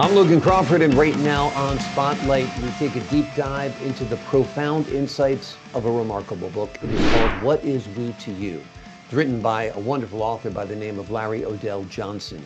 I'm Logan Crawford, and right now on Spotlight, we take a deep dive into the profound insights of a remarkable book. It is called What Is We to You? It's written by a wonderful author by the name of Larry Odell Johnson.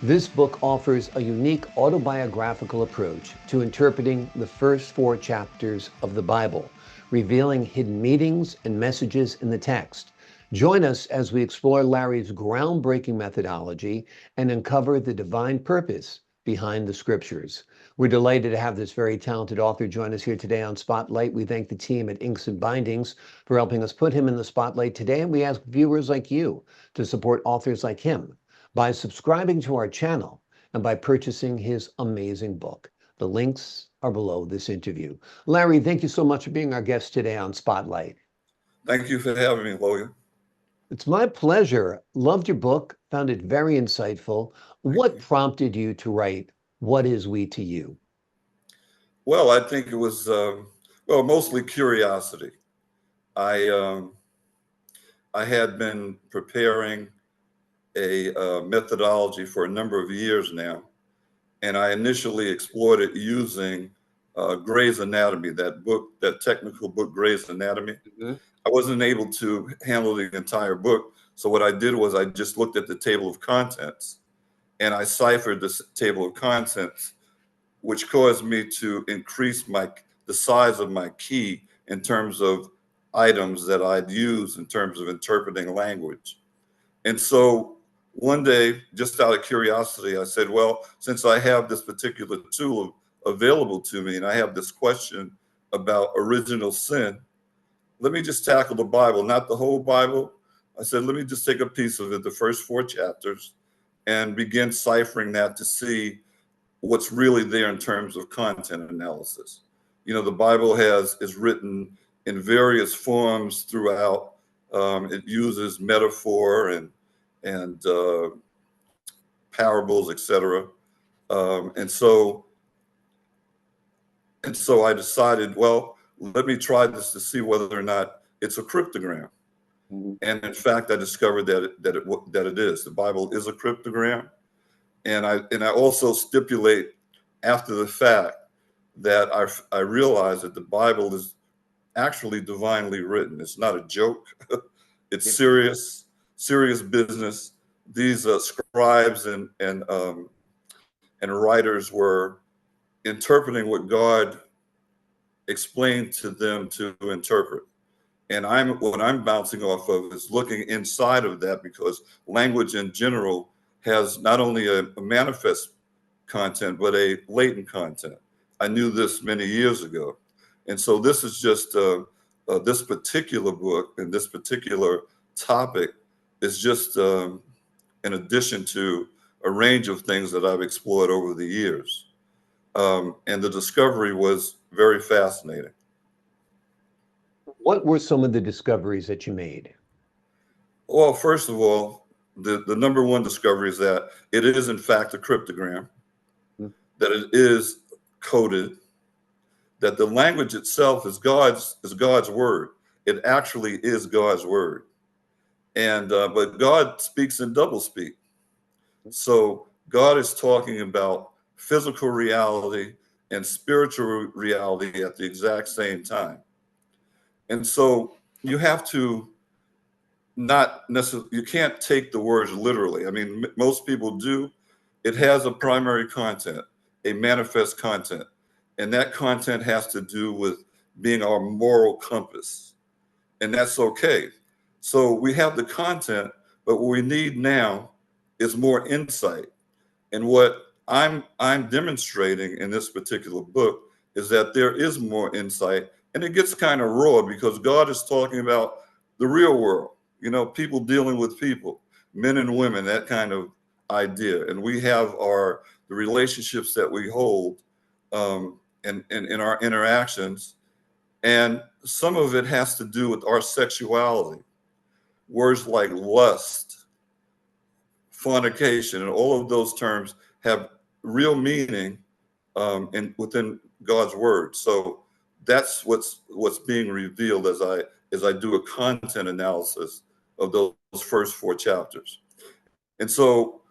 This book offers a unique autobiographical approach to interpreting the first 4 chapters of the Bible, revealing hidden meanings and messages in the text. Join us as we explore Larry's groundbreaking methodology and uncover the divine purpose behind the scriptures. We're delighted to have this very talented author join us here today on Spotlight. We thank the team at Inks and Bindings for helping us put him in the spotlight today, and we ask viewers like you to support authors like him by subscribing to our channel and by purchasing his amazing book. The links are below this interview. Larry, thank you so much for being our guest today on Spotlight. Thank you for having me, Logan. It's my pleasure. Loved your book, found it very insightful. Thank What you. prompted you to write What Is We to You? Well, I think it was mostly curiosity. I I had been preparing a methodology for a number of years now, and I initially explored it using Gray's Anatomy, that book, that technical book, Gray's Anatomy. Mhm. I wasn't able to handle the entire book, so what I did was I just looked at the table of contents and I ciphered this table of contents, which caused me to increase the size of my key in terms of items that I'd use in terms of interpreting language. And so one day, just out of curiosity, I said, well, since I have this particular tool available to me and I have this question about original sin, let me just tackle the Bible, not the whole Bible. I said, let me just take a piece of it, the first 4 chapters, and begin ciphering that to see what's really there in terms of content analysis. You know, the Bible is written in various forms throughout. It uses metaphor and parables, etc. Um, and so and so I decided, well, let me try this to see whether or not it's a cryptogram. Mhm. And in fact, I discovered that it is. The Bible is a cryptogram, and I also stipulate after the fact that I realize that the Bible is actually divinely written. It's not a joke. It's Yeah. serious business. These scribes and writers were interpreting what God explained to them to interpret. And what I'm bouncing off of is looking inside of that, because language in general has not only a manifest content, but a latent content. I knew this many years ago. And so this is just this particular book and this particular topic is just in addition to a range of things that I've explored over the years. And the discovery was very fascinating. What were some of the discoveries that you made? Well, first of all, the number one discovery is that it is in fact a cryptogram, Mm. that it is coded, that the language itself is God's word. It actually is God's word, and but God speaks in doublespeak. So God is talking about physical reality and spiritual reality at the exact same time. And so you have to not necessarily, you can't take the words literally. I mean, most people do. It has a primary content, a manifest content, and that content has to do with being our moral compass, and that's okay. So we have the content, but what we need now is more insight. And what I'm demonstrating in this particular book is that there is more insight, and it gets kind of raw because God is talking about the real world, you know, people dealing with people, men and women, that kind of idea. And we have the relationships that we hold and in our interactions. And some of it has to do with our sexuality. Words like lust, fornication, and all of those terms have real meaning within God's word. So that's what's being revealed as I do a content analysis of those first 4 chapters. And so,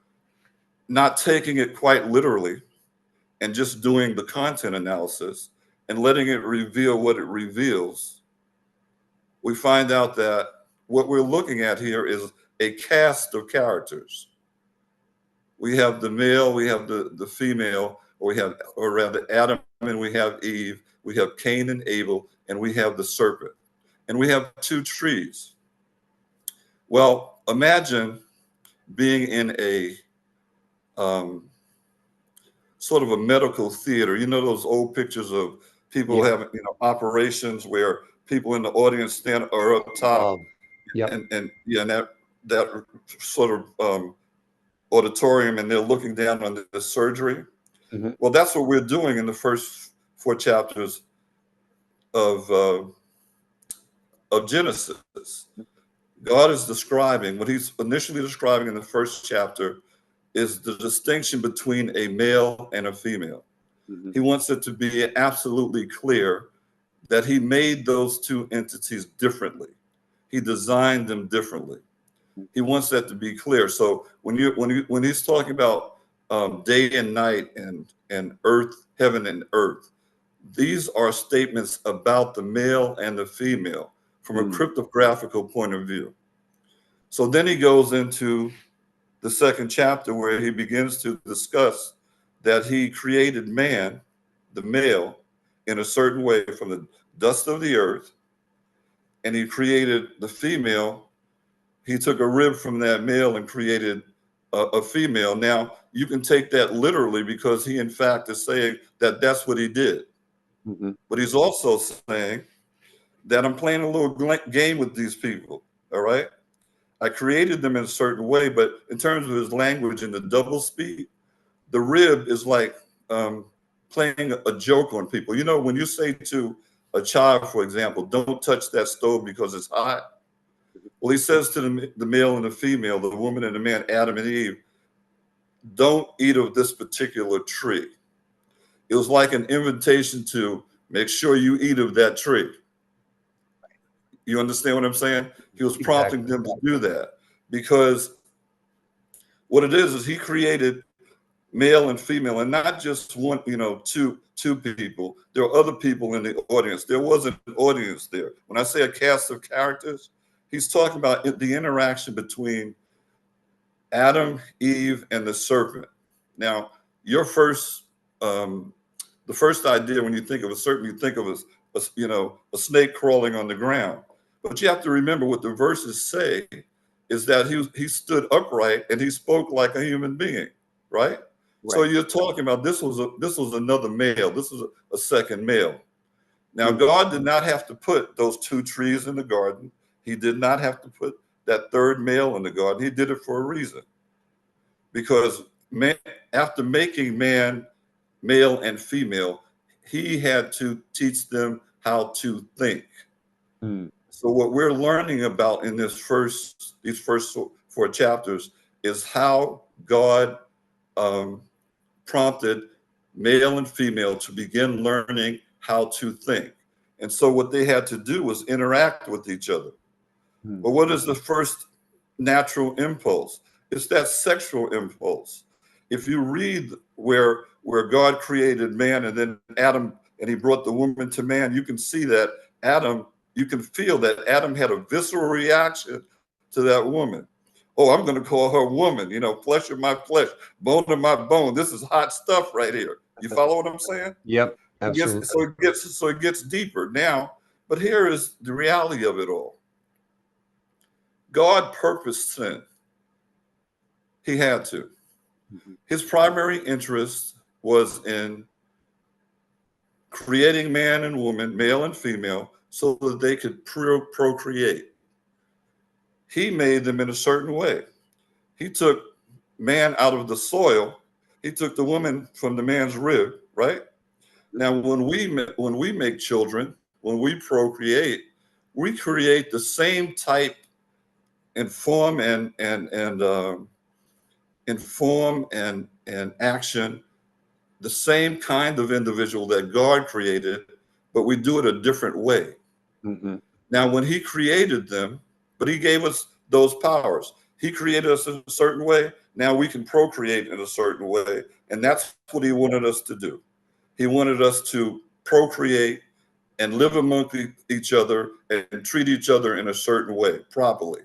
not taking it quite literally, and just doing the content analysis and letting it reveal what it reveals, we find out that what we're looking at here is a cast of characters. We have the male, we have the female, or rather Adam and we have Eve, we have Cain and Abel, and we have the serpent. And we have two trees. Well, imagine being in a sort of a medical theater. You know those old pictures of people having, operations where people in the audience stand or up top, and that sort of auditorium, and they're looking down on the surgery. Mm-hmm. Well, that's what we're doing in the first 4 chapters of Genesis. God is describing, what he's initially describing in the first chapter is the distinction between a male and a female. Mm-hmm. He wants it to be absolutely clear that he made those two entities differently. He designed them differently. He wants that to be clear. So when he's talking about day and night and earth, heaven and earth, these are statements about the male and the female from a cryptographical point of view. So then he goes into the second chapter where he begins to discuss that he created man, the male, in a certain way from the dust of the earth, and he created the female. He took a rib from that male and created a female. Now, you can take that literally because he, in fact, is saying that that's what he did. Mm-hmm. But he's also saying that I'm playing a little game with these people, all right? I created them in a certain way, but in terms of his language and the double speak, the rib is like playing a joke on people. You know, when you say to a child, for example, don't touch that stove because it's hot. Well, he says to the male and the female, the woman and the man, Adam and Eve, don't eat of this particular tree. It was like an invitation to make sure you eat of that tree. You understand what I'm saying? He was prompting them to do that because what it is he created male and female, and not just one, two people. There are other people in the audience. There wasn't an audience there. When I say a cast of characters, he's talking about the interaction between Adam, Eve, and the serpent. Now, the first idea when you think of a serpent, you think of a snake crawling on the ground. But you have to remember what the verses say is that he stood upright and he spoke like a human being, right? So you're talking about this was another male. This was a second male. Now, God did not have to put those two trees in the garden. He did not have to put that third male in the garden. He did it for a reason. Because man, after making man, male and female, he had to teach them how to think. So what we're learning about in these first 4 chapters is how God prompted male and female to begin learning how to think. And so what they had to do was interact with each other. But what is the first natural impulse? It's that sexual impulse. If you read where God created man and then Adam, and he brought the woman to man, you can see that you can feel that Adam had a visceral reaction to that woman. Oh, I'm going to call her woman, flesh of my flesh, bone of my bone. This is hot stuff right here. You follow what I'm saying? Yep, absolutely. So it gets deeper now, but here is the reality of it all. God purposed sin. He had to. His primary interest was in creating man and woman, male and female, so that they could procreate. He made them in a certain way. He took man out of the soil. He took the woman from the man's rib, right? Now, when we make children, when we procreate, we create the same type and form and action, the same kind of individual that God created, but we do it a different way. Now, when he created them, but he gave us those powers. He created us in a certain way. Now we can procreate in a certain way. And that's what he wanted us to do. He wanted us to procreate and live among each other and treat each other in a certain way, properly,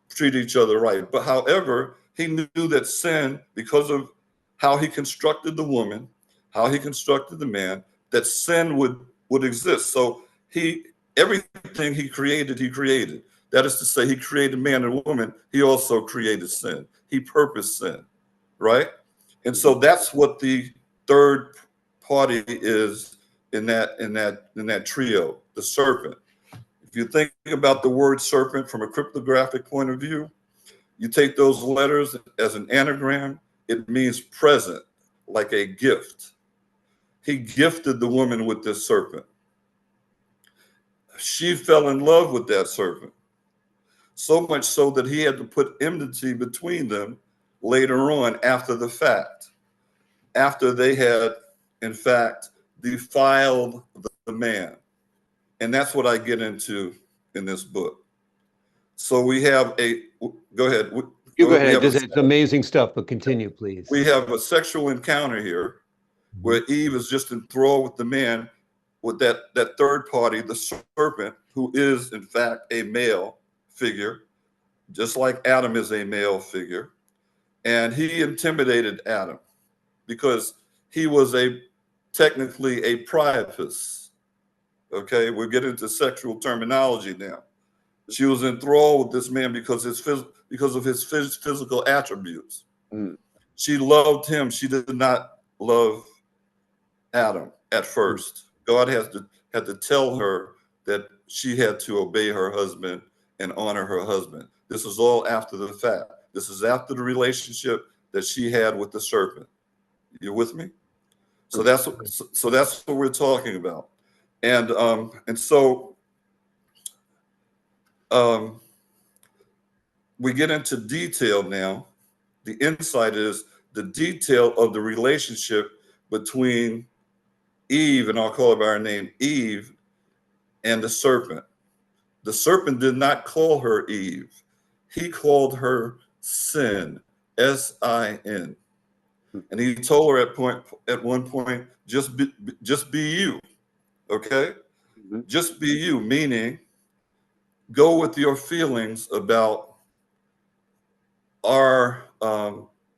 treat each other right. But however, he knew that sin, because of how he constructed the woman, how he constructed the man, that sin would exist. So everything he created, he created. That is to say, he created man and woman. He also created sin. He purposed sin, right? And so that's what the third party is in that trio, the serpent. If you think about the word serpent from a cryptographic point of view, you take those letters as an anagram, it means present, like a gift. He gifted the woman with this serpent. She fell in love with that serpent, so much so that he had to put enmity between them later on after the fact, after they had, in fact, defiled the man. And that's what I get into in this book. So we have go ahead. You go ahead. It's amazing stuff, but continue, please. We have a sexual encounter here where Eve is just enthralled with the man, with that third party, the serpent, who is, in fact, a male figure, just like Adam is a male figure. And he intimidated Adam because he was technically a priapus. Okay, we're getting into sexual terminology now. She was enthralled with this man because of his physical attributes. Mm. She loved him. She did not love Adam at first. God had to tell her that she had to obey her husband and honor her husband. This is all after the fact. This is after the relationship that she had with the serpent. You with me? So that's what we're talking about. And so we get into detail now. The insight is the detail of the relationship between Eve, and I'll call her by her name, Eve, and the serpent. The serpent did not call her Eve. He called her Sin, S-I-N. And he told her at one point, just be you, okay? Mm-hmm. Just be you, meaning go with your feelings about our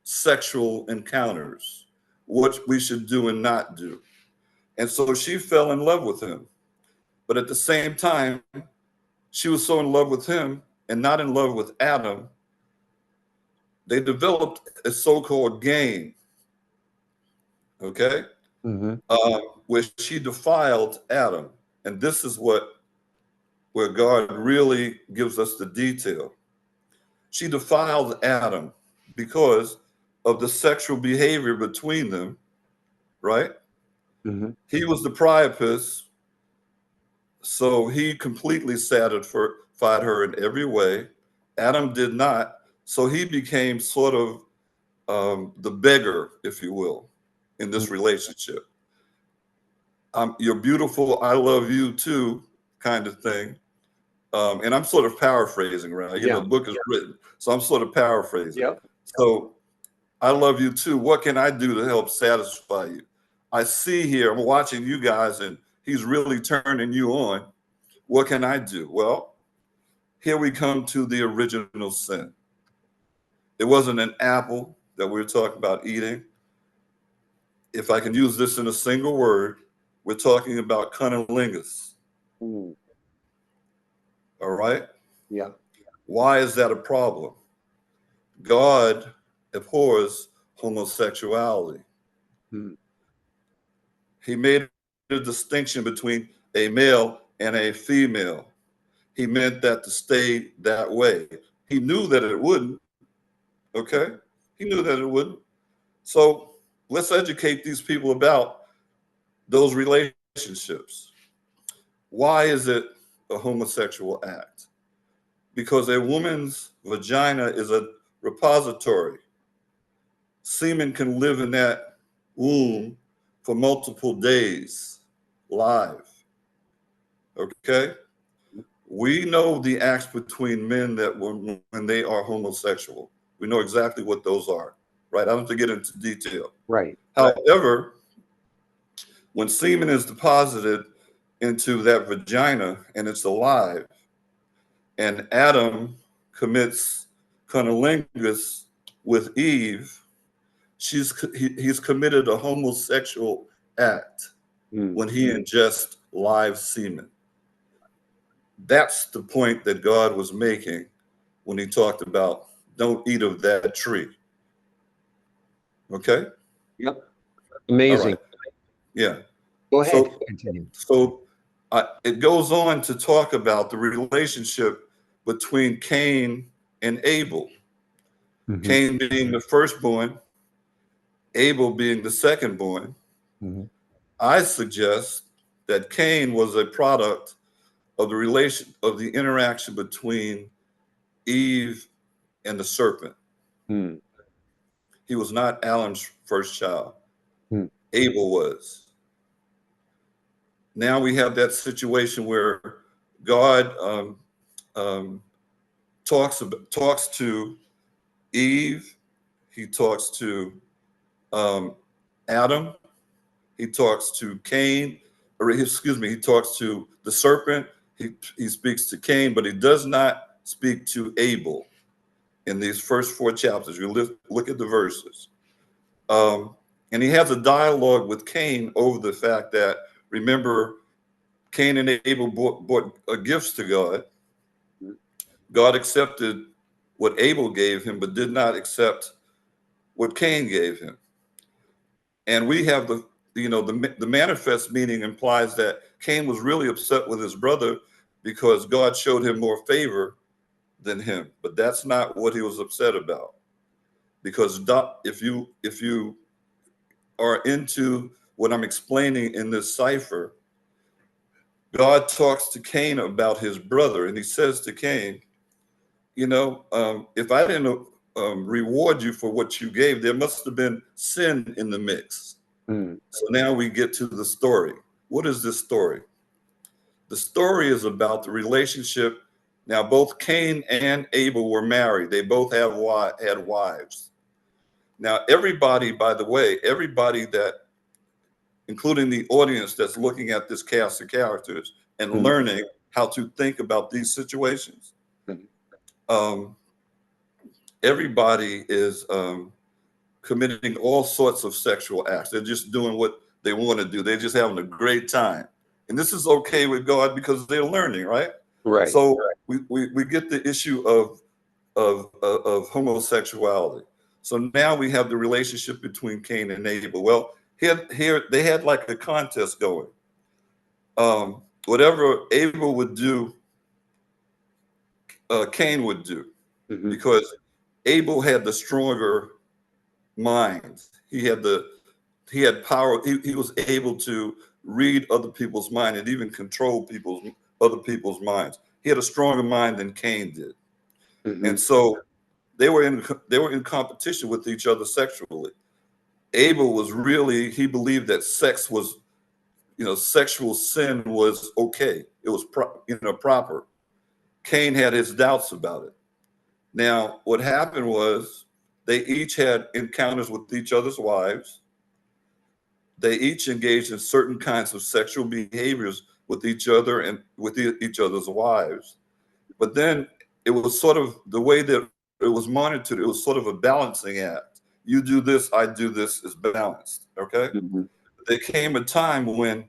sexual encounters, what we should do and not do. And so she fell in love with him. But at the same time, she was so in love with him and not in love with Adam, they developed a so-called game, okay? Mm-hmm. Where she defiled Adam. And this is where God really gives us the detail. She defiled Adam because of the sexual behavior between them, right? Mm-hmm. He was the priapus, so he completely satisfied her in every way. Adam did not, so he became sort of the beggar, if you will, in this relationship. You're beautiful, I love you too, kind of thing. And I'm sort of paraphrasing, right? You know, the book is written, so I'm sort of paraphrasing. Yep. So I love you too. What can I do to help satisfy you? I see here, I'm watching you guys, and he's really turning you on. What can I do? Well, here we come to the original sin. It wasn't an apple that we were talking about eating. If I can use this in a single word, we're talking about cunnilingus. Mm. All right? Yeah. Why is that a problem? God abhors homosexuality. Hmm. He made a distinction between a male and a female. He meant that to stay that way. He knew that it wouldn't. Okay? He knew that it wouldn't. So let's educate these people about those relationships. Why is it a homosexual act? Because a woman's vagina is a repository. Semen can live in that womb for multiple days live. Okay? We know the acts between men that when they are homosexual. We know exactly what those are, right? I don't have to get into detail. Right. However, when semen is deposited into that vagina and it's alive, and Adam commits cunnilingus with Eve, he's committed a homosexual act when he ingests live semen. That's the point that God was making when he talked about don't eat of that tree. Okay? Yep. All Amazing. right. Yeah. Go ahead. So, Continue. it goes on to talk about the relationship between Cain and Abel. Cain being the firstborn, Abel being the secondborn. I suggest that Cain was a product of the interaction between Eve and the serpent. He was not Adam's first child. Abel was. Now we have that situation where God talks to Eve. He talks to Adam. He talks to Cain, or excuse me, he talks to the serpent. He speaks to Cain, but he does not speak to Abel in these first 4 chapters. You look at the verses. And he has a dialogue with Cain over the fact that, remember, Cain and Abel brought gifts to God. God accepted what Abel gave him, but did not accept what Cain gave him. And we have the manifest meaning implies that Cain was really upset with his brother because God showed him more favor than him. But that's not what he was upset about. Because if you are into what I'm explaining in this cipher, God talks to Cain about his brother, and he says to Cain, if I didn't reward you for what you gave, there must have been sin in the mix. So now we get to the story. What is this story? The story is about the relationship. Now, both Cain and Abel were married. They both had wives. Now, everybody, by the way, including the audience that's looking at this cast of characters and learning how to think about these situations, everybody is committing all sorts of sexual acts. They're just doing what they want to do. They're just having a great time. And this is okay with God because they're learning, right? Right. So we get the issue of homosexuality. So now we have the relationship between Cain and Abel. Well, here they had like a contest going. Whatever Abel would do, Cain would do, because Abel had the stronger mind. He had power. He was able to read other people's mind and even control other people's minds. He had a stronger mind than Cain did. And so they were in competition with each other sexually. Abel he believed that sex was, sexual sin was okay. It was proper. Cain had his doubts about it. Now, what happened was they each had encounters with each other's wives. They each engaged in certain kinds of sexual behaviors with each other and with each other's wives. But then it was sort of the way that it was monitored. It was sort of a balancing act. You do this, I do this, is balanced. Okay. There came a time when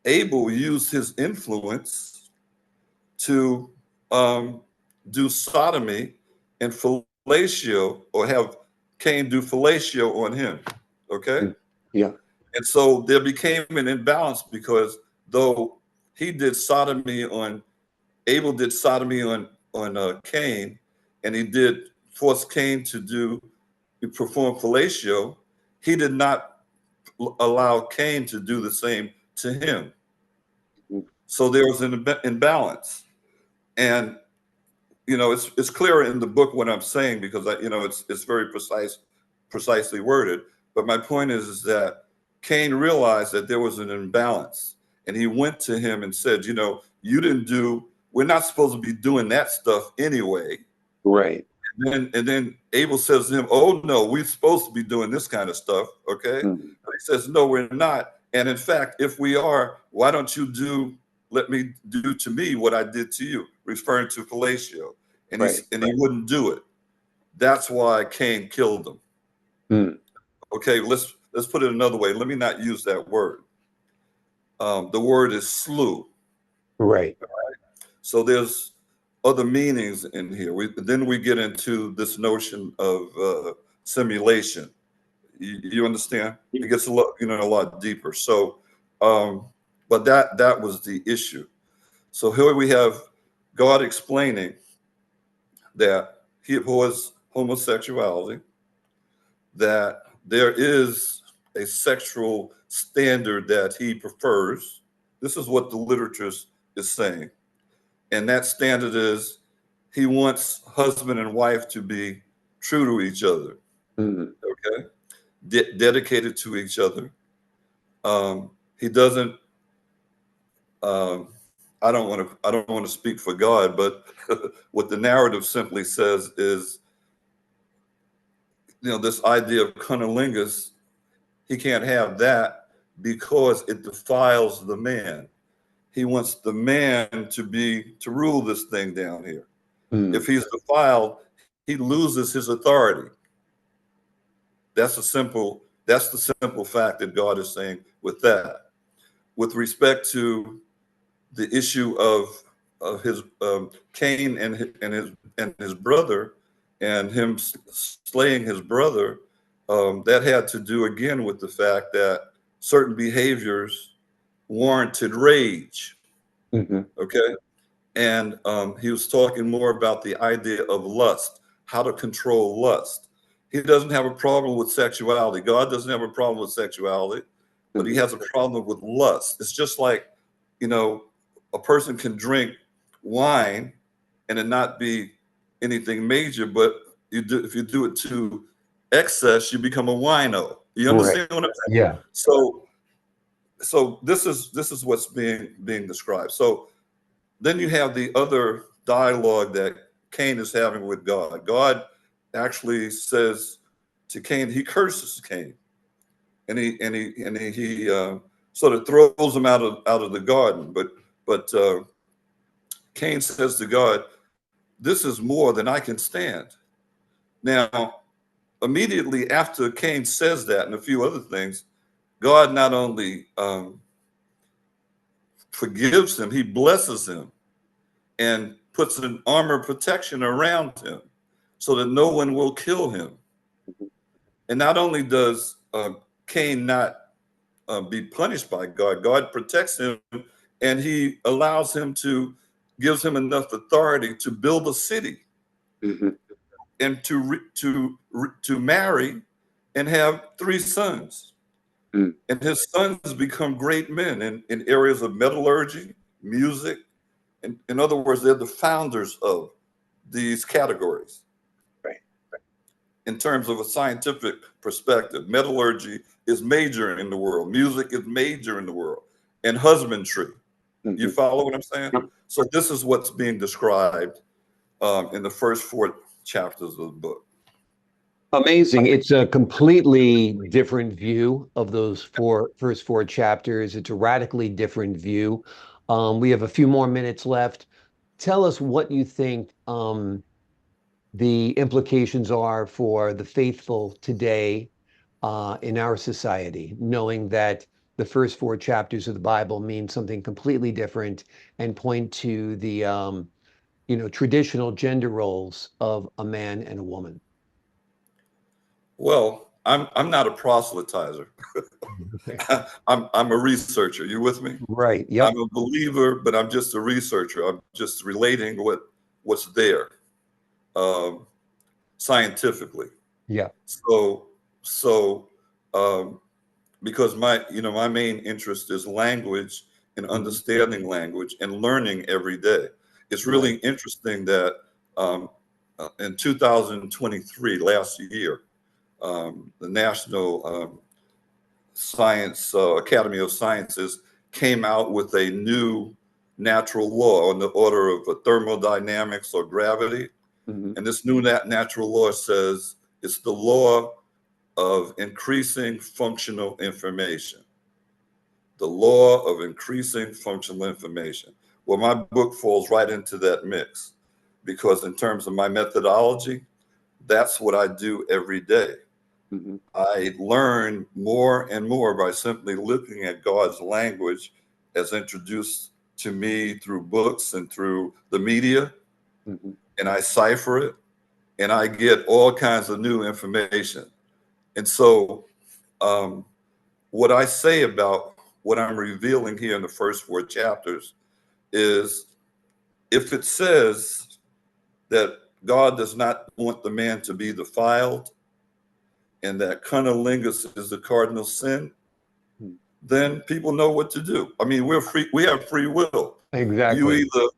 Abel used his influence to do sodomy and fellatio, or have Cain do fellatio on him. Okay. Yeah. And so there became an imbalance because though Abel did sodomy on Cain, and he did force Cain to perform fellatio, he did not allow Cain to do the same to him. So there was an imbalance. And it's clear in the book what I'm saying, because it's very precisely worded. But my point is that Cain realized that there was an imbalance, and he went to him and said, you didn't do, we're not supposed to be doing that stuff anyway. Right. And then Abel says to him, oh no, we're supposed to be doing this kind of stuff. Okay. Mm. And he says, no, we're not. And in fact, if we are, why don't you let me do to me what I did to you, referring to fellatio. And he wouldn't do it. That's why Cain killed him. Mm. Okay, let's put it another way. Let me not use that word. The word is slew. Right. So there's other meanings in here. Then we get into this notion of simulation. You understand? It gets a lot deeper. So, but that was the issue. So here we have God explaining that he abhors homosexuality, that there is a sexual standard that he prefers. This is what the literature is saying. And that standard is he wants husband and wife to be true to each other, okay? Dedicated to each other. He doesn't, I don't want to speak for God, but what the narrative simply says is, this idea of cunnilingus, he can't have that because it defiles the man. He wants the man to rule this thing down here. If he's defiled, he loses his authority. That's the simple fact that God is saying with that. With respect to the issue of his Cain and his brother, and him slaying his brother, that had to do again with the fact that certain behaviors warranted rage. Okay. And he was talking more about the idea of lust, how to control lust. He doesn't have a problem with sexuality. God doesn't have a problem with sexuality, but he has a problem with lust. It's just like, a person can drink wine and it not be anything major, but if you do it to excess, you become a wino. You understand what I'm saying? Yeah. So this is what's being described. So then you have the other dialogue that Cain is having with God. God actually says to Cain, he curses Cain, and he sort of throws him out of the garden. But Cain says to God, "This is more than I can stand." Now, immediately after Cain says that and a few other things, God not only forgives him, he blesses him and puts an armor of protection around him so that no one will kill him. And not only does Cain not be punished by God, God protects him, and he allows him gives him enough authority to build a city and to marry and have 3 sons. And his sons become great men in areas of metallurgy, music. In other words, they're the founders of these categories. In terms of a scientific perspective, metallurgy is major in the world. Music is major in the world. And husbandry. You follow what I'm saying? So this is what's being described in the first 4 chapters of the book. Amazing. It's a completely different view of those first 4 chapters. It's a radically different view. We have a few more minutes left. Tell us what you think the implications are for the faithful today in our society, knowing that the first 4 chapters of the Bible mean something completely different and point to the traditional gender roles of a man and a woman. Well, I'm not a proselytizer. I'm a researcher. You with me? Right. Yep. I'm a believer, but I'm just a researcher. I'm just relating what's there scientifically. Yeah. So because my main interest is language and understanding language and learning every day. It's really interesting that in 2023, last year, the National Science Academy of Sciences came out with a new natural law on the order of thermodynamics or gravity. Mhm. And this new natural law says it's the law of increasing functional information. The law of increasing functional information. Well, my book falls right into that mix because in terms of my methodology, that's what I do every day. Mhm. I learn more and more by simply looking at God's language as introduced to me through books and through the media, Mhm. and I cipher it, and I get all kinds of new information. And so, what I say about what I'm revealing here in the first 4 chapters is if it says that God does not want the man to be defiled and that cunnilingus is the cardinal sin, Hmm. then people know what to do. I mean, we're free, we have free will. You Exactly. either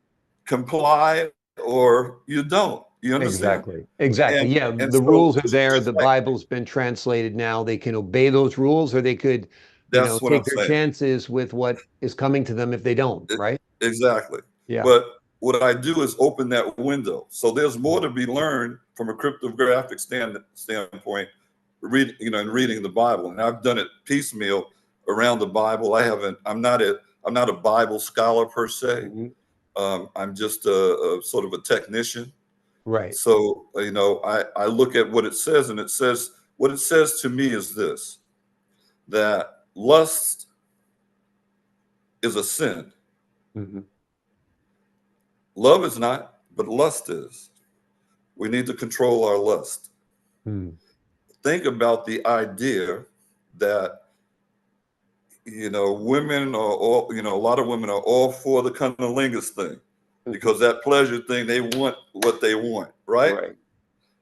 comply or you don't. You understand? Exactly. Exactly. And Yeah, and the so rules are just, there. just The like Bible's been translated now. They can obey those rules, or they could, that's what I'm take their saying. chances with what is coming to them if they don't, E- right? Exactly. Yeah. But what I do is open that window. So there's more to be learned from a cryptographic standpoint, in reading the Bible. And I've done it piecemeal around the Bible. I'm not a Bible scholar per se. Mhm. I'm just a sort of a technician. Right. So, I look at what it says, and what it says to me is this, that lust is a sin. Mhm. Love is not, but lust is. We need to control our lust. Mm. Think about the idea that, women are all, a lot of women are all for the cunnilingus thing Mhm. because that pleasure thing, they want what they want, right? Right.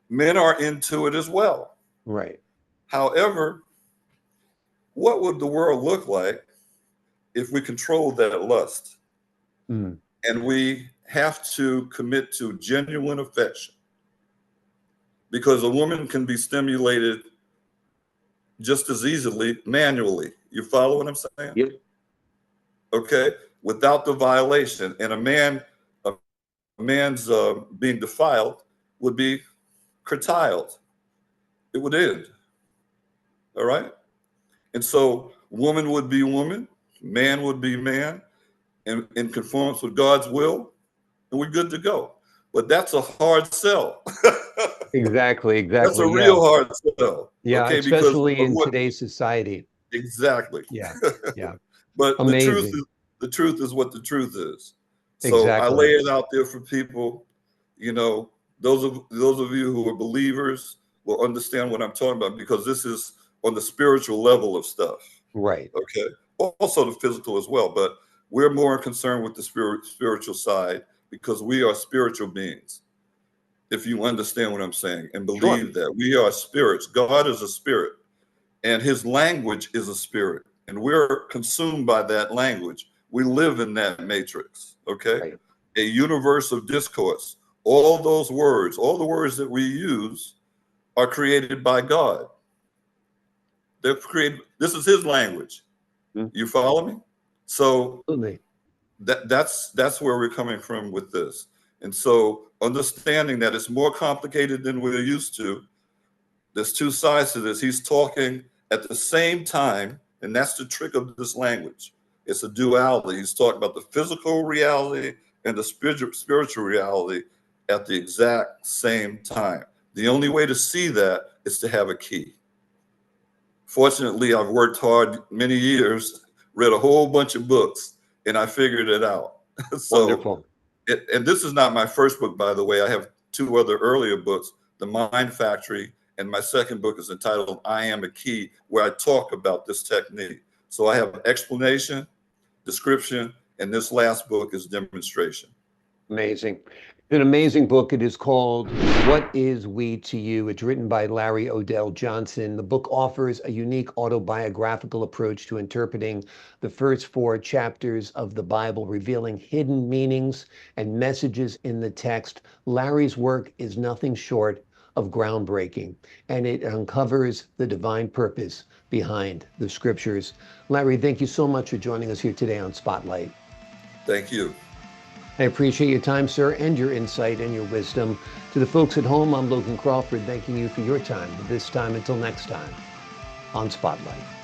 Men are into it as well. Right. However, what would the world look like if we controlled that lust? Mm. And we have to commit to genuine affection because a woman can be stimulated just as easily manually. You follow what I'm saying? Yep. Okay, without the violation. And a man's being defiled would be curtailed. It would end. All right. And so, woman would be woman, man would be man, and in conformance with God's will, and we're good to go. But that's a hard sell. Exactly. That's a Exactly. Yeah. real hard sell. Yeah. Okay, because Especially of in what today's society. exactly. Yeah. Yeah. But Amazing. the truth is what the truth is. So I lay Exactly. it out there for people. You know, those of you who are believers will understand what I'm talking about because this is on the spiritual level of stuff. Right. Okay, also the physical as well, but we're more concerned with the spiritual side because we are spiritual beings. If you understand what I'm saying and Sure. believe that we are spirits, God is a spirit and his language is a spirit and we're consumed by that language. We live in that matrix. Okay, Right. a universe of discourse. All those words, all the words that we use are created by God. They're created, this is his language. Mm. You follow me? So Absolutely. that's where we're coming from with this. And so understanding that it's more complicated than we're used to. There's two sides to this. He's talking at the same time, and that's the trick of this language. It's a duality. He's talking about the physical reality and the spiritual reality at the exact same time. The only way to see that is to have a key. Fortunately, I've worked hard many years, read a whole bunch of books, and I figured it out. So, Wonderful. and this is not my first book, by the way. I have two other earlier books, The Mind Factory, and my second book is entitled I Am a Key, where I talk about this technique. So I have explanation, description, and this last book is demonstration. Amazing. It's an amazing book. It is called What Is We to You? It's written by Larry Odell Johnson. The book offers a unique autobiographical approach to interpreting the first 4 chapters of the Bible, revealing hidden meanings and messages in the text. Larry's work is nothing short of groundbreaking, and it uncovers the divine purpose behind the scriptures. Larry, thank you so much for joining us here today on Spotlight. Thank you. I appreciate your time, sir, and your insight and your wisdom. To the folks at home, I'm Logan Crawford, thanking you for your time. But this time, until next time, on Spotlight.